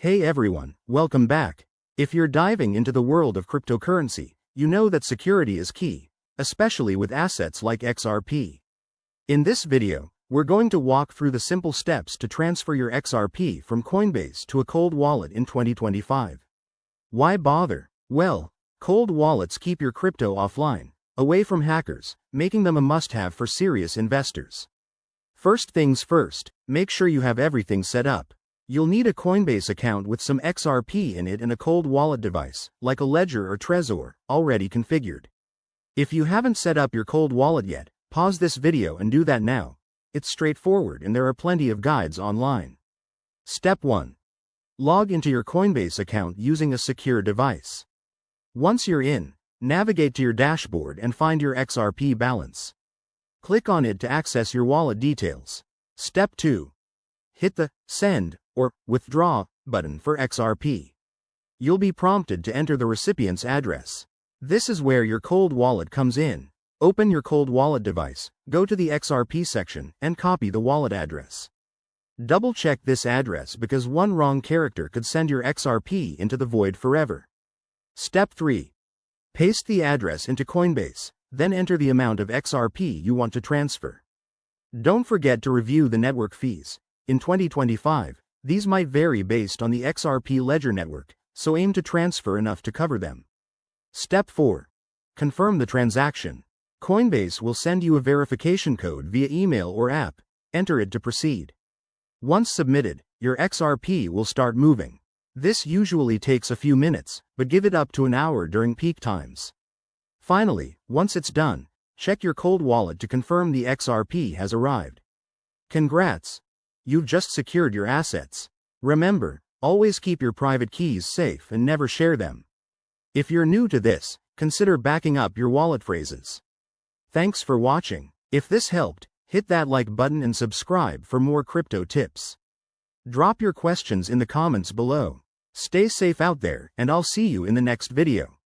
Hey everyone, welcome back. If you're diving into the world of cryptocurrency, you know that security is key, especially with assets like XRP. In this video, we're going to walk through the simple steps to transfer your XRP from Coinbase to a cold wallet in 2025. Why bother? Well, cold wallets keep your crypto offline, away from hackers, making them a must-have for serious investors. First things first, make sure you have everything set up. You'll need a Coinbase account with some XRP in it and a cold wallet device, like a Ledger or Trezor, already configured. If you haven't set up your cold wallet yet, pause this video and do that now. It's straightforward and there are plenty of guides online. Step 1. Log into your Coinbase account using a secure device. Once you're in, navigate to your dashboard and find your XRP balance. Click on it to access your wallet details. Step 2. Hit the Send or Withdraw button for XRP. You'll be prompted to enter the recipient's address. This is where your cold wallet comes in. Open your cold wallet device, go to the XRP section, and copy the wallet address. Double-check this address because one wrong character could send your XRP into the void forever. Step 3. Paste the address into Coinbase, then enter the amount of XRP you want to transfer. Don't forget to review the network fees. In 2025, these might vary based on the XRP ledger network, so aim to transfer enough to cover them. Step 4. Confirm the transaction. Coinbase will send you a verification code via email or app. Enter it to proceed. Once submitted, your XRP will start moving. This usually takes a few minutes, but give it up to an hour during peak times. Finally, once it's done, check your cold wallet to confirm the XRP has arrived. Congrats! You've just secured your assets. Remember, always keep your private keys safe and never share them. If you're new to this, consider backing up your wallet phrases. Thanks for watching. If this helped, hit that like button and subscribe for more crypto tips. Drop your questions in the comments below. Stay safe out there, and I'll see you in the next video.